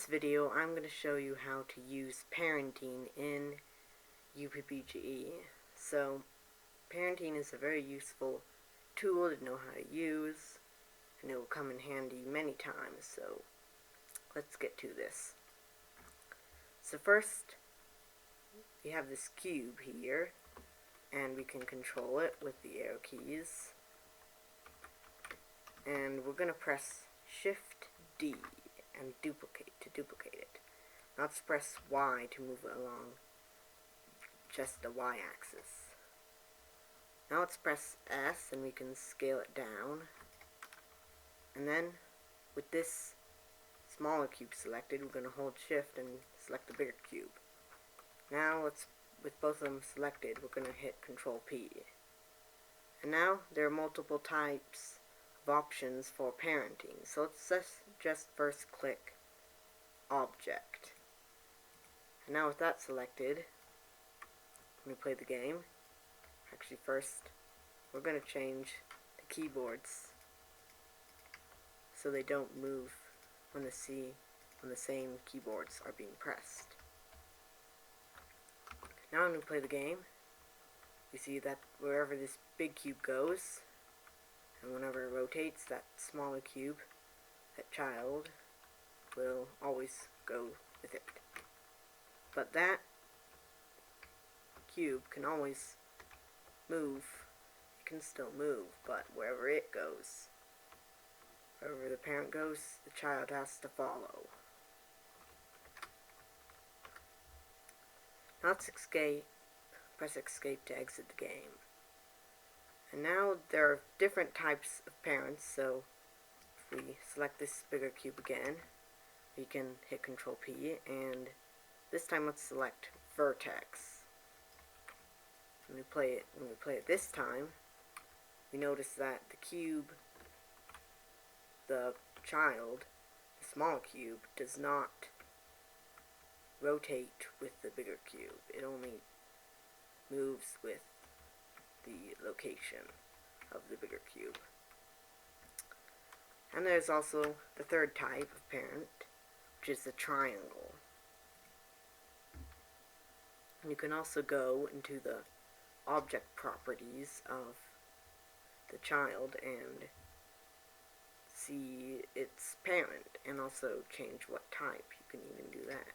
this video, I'm going to show you how to use parenting in UPBGE. So, parenting is a very useful tool to know how to use, and it will come in handy many times. So, let's get to this. So first, we have this cube here, and we can control it with the arrow keys. And we're going to press Shift D and duplicate to duplicate it. Now let's press Y to move it along just the Y axis. Now let's press S and we can scale it down. And then with this smaller cube selected, we're going to hold Shift and select the bigger cube. Now with both of them selected, we're going to hit Control P. And now there are multiple types of options for parenting. So let's just first click Object. And now with that selected, when we play the game, actually first we're going to change the keyboards so they don't move when the same keyboards are being pressed. Now when we play the game, you see that wherever this big cube goes, and whenever it rotates, that smaller cube, that child, will always go with it. But that cube can always move. It can still move, but wherever it goes, wherever the parent goes, the child has to follow. Now let's press escape to exit the game. And now there are different types of parents, so if we select this bigger cube again, we can hit Control P, and this time let's select vertex. When we play it this time, we notice that the cube, the child, the small cube, does not rotate with the bigger cube. It only moves with the location of the bigger cube. And there's also the third type of parent, which is the triangle. And you can also go into the object properties of the child and see its parent, and also change what type. You can even do that.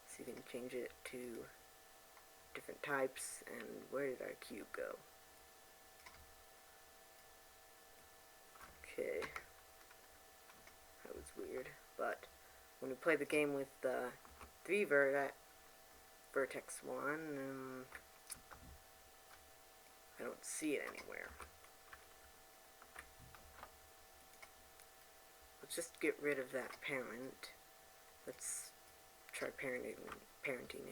So you can change it to different types. And where did our cube go? Okay, that was weird. But when we play the game with the 3 vertex one, I don't see it anywhere. Let's just get rid of that parent. Let's try parenting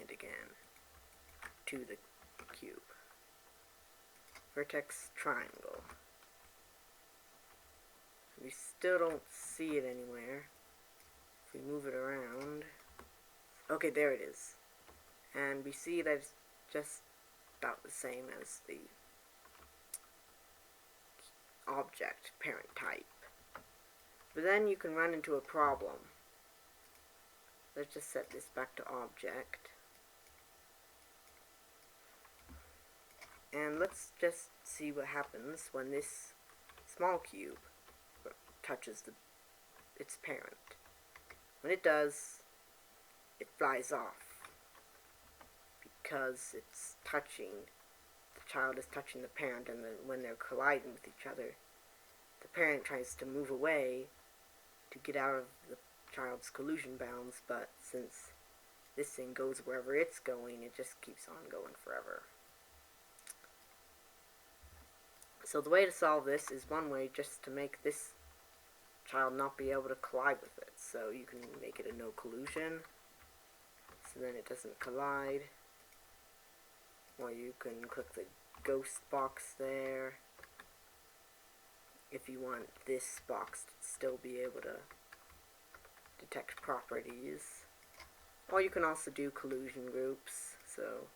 it again to the cube. Vertex triangle. We still don't see it anywhere. If we move it around, okay, there it is. And we see that it's just about the same as the object parent type. But then you can run into a problem. Let's just set this back to object. And let's just see what happens when this small cube touches its parent. When it does, it flies off because it's touching, the child is touching the parent, and then when they're colliding with each other, the parent tries to move away to get out of the child's collision bounds, but since this thing goes wherever it's going, it just keeps on going forever. So the way to solve this is one way, just to make this child not be able to collide with it. So you can make it a no collision, so then it doesn't collide. Or you can click the ghost box there if you want this box to still be able to detect properties. Or you can also do collision groups. So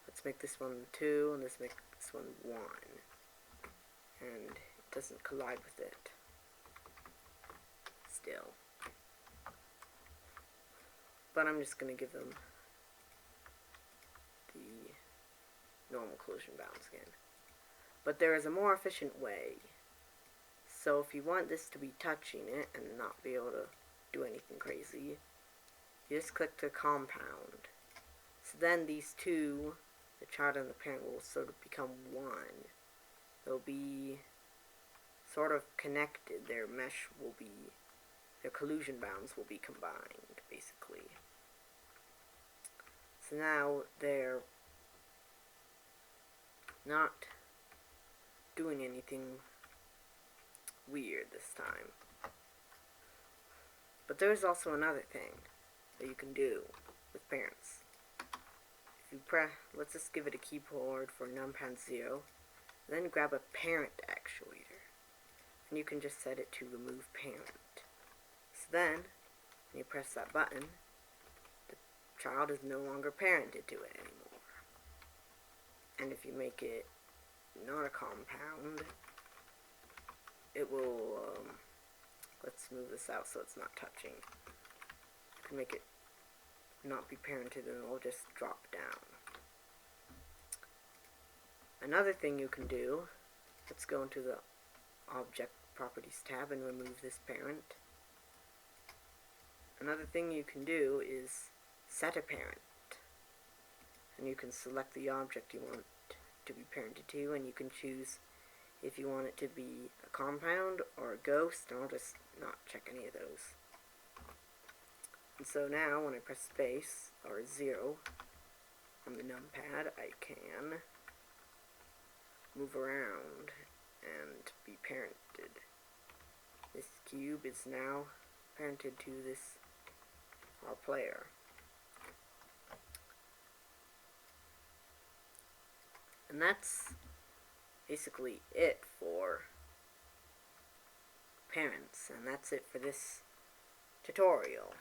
let's make this one 2 and let's make this one 1. And it doesn't collide with it. Still. but I'm just going to give them the normal collision bounds again. But there is a more efficient way. So if you want this to be touching it and not be able to do anything crazy, you just click the compound. So then these two, the child and the parent, will sort of become one. They'll be sort of connected. Their mesh will be, their collision bounds will be combined, basically. So now they're not doing anything weird this time. But there's also another thing that you can do with parents. If you press, let's just give it a keyboard for numpad 0, then grab a parent actuator, and you can just set it to remove parent. So then, when you press that button, the child is no longer parented to it anymore. And if you make it not a compound, it will, let's move this out so it's not touching. You can make it not be parented and it'll just drop down. Another thing you can do, let's go into the Object Properties tab and remove this parent. Another thing you can do is set a parent. And you can select the object you want to be parented to, and you can choose if you want it to be a compound or a ghost, and I'll just not check any of those. And so now when I press space or 0 on the numpad, I can move around and be parented. This cube is now parented to this our player. And that's basically it for parents, and that's it for this tutorial.